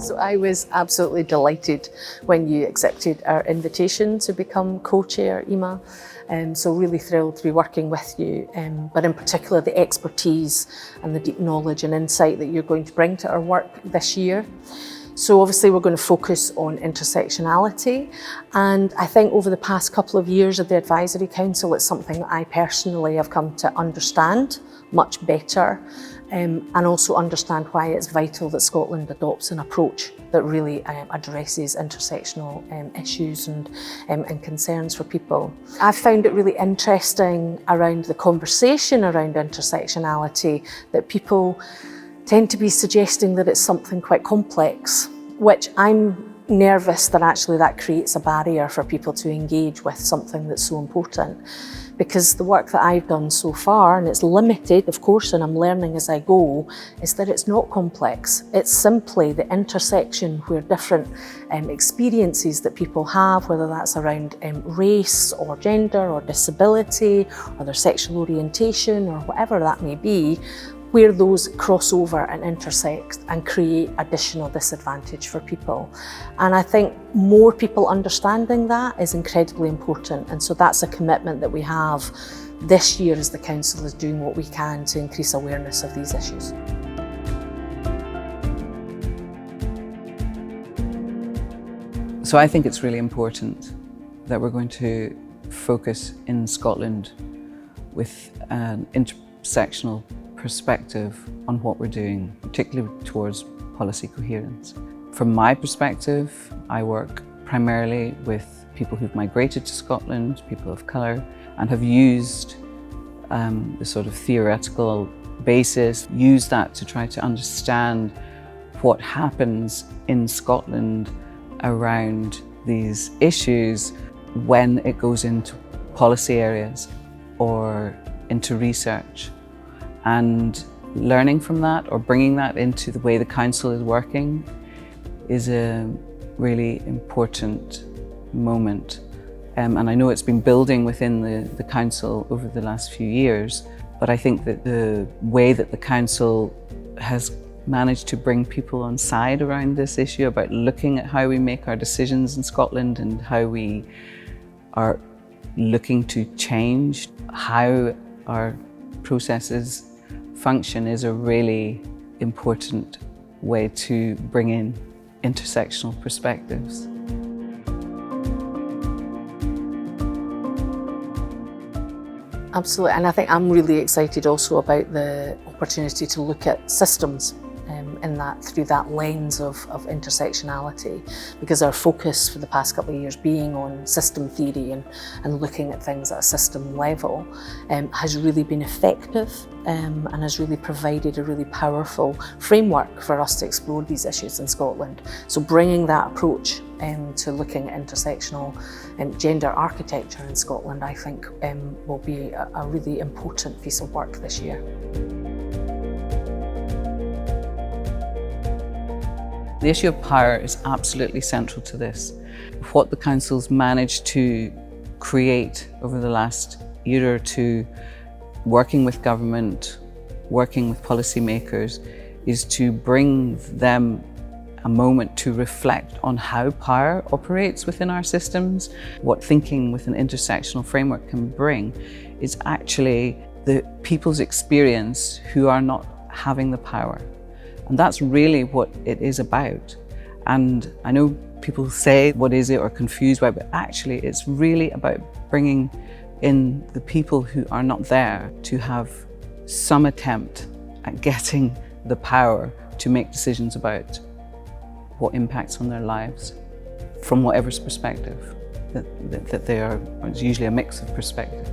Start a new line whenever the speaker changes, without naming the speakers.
So I was absolutely delighted when you accepted our invitation to become co-chair, Emma. So really thrilled to be working with you, but in particular the expertise and the deep knowledge and insight that you're going to bring to our work this year. So obviously we're going to focus on intersectionality, and I think over the past couple of years of the Advisory Council it's something that I personally have come to understand much better, and also understand why it's vital that Scotland adopts an approach that really addresses intersectional issues and concerns for people. I've found it really interesting around the conversation around intersectionality that people tend to be suggesting that it's something quite complex, which I'm nervous that actually that creates a barrier for people to engage with something that's so important. Because the work that I've done so far, and it's limited of course, and I'm learning as I go, is that it's not complex. It's simply the intersection where different experiences that people have, whether that's around race or gender or disability or their sexual orientation or whatever that may be, where those cross over and intersect and create additional disadvantage for people. And I think more people understanding that is incredibly important. And so that's a commitment that we have this year as the Council is doing what we can to increase awareness of these issues.
So I think it's really important that we're going to focus in Scotland with an intersectional perspective on what we're doing, particularly towards policy coherence. From my perspective, I work primarily with people who've migrated to Scotland, people of colour, and have used the sort of theoretical basis, used that to try to understand what happens in Scotland around these issues when it goes into policy areas or into research. And learning from that or bringing that into the way the Council is working is a really important moment. And I know it's been building within the Council over the last few years, but I think that the way that the Council has managed to bring people on side around this issue about looking at how we make our decisions in Scotland and how we are looking to change how our processes function is a really important way to bring in intersectional perspectives.
Absolutely, and I think I'm really excited also about the opportunity to look at systems through that lens of intersectionality, because our focus for the past couple of years being on system theory and looking at things at a system level has really been effective and has really provided a really powerful framework for us to explore these issues in Scotland. So bringing that approach to looking at intersectional gender architecture in Scotland, I think will be a really important piece of work this year.
The issue of power is absolutely central to this. What the Council's managed to create over the last year or two, working with government, working with policymakers, is to bring them a moment to reflect on how power operates within our systems. What thinking with an intersectional framework can bring is actually the people's experience who are not having the power. And that's really what it is about. And I know people say, what is it, or confused by it, but actually it's really about bringing in the people who are not there to have some attempt at getting the power to make decisions about what impacts on their lives from whatever perspective that they are. It's usually a mix of perspectives.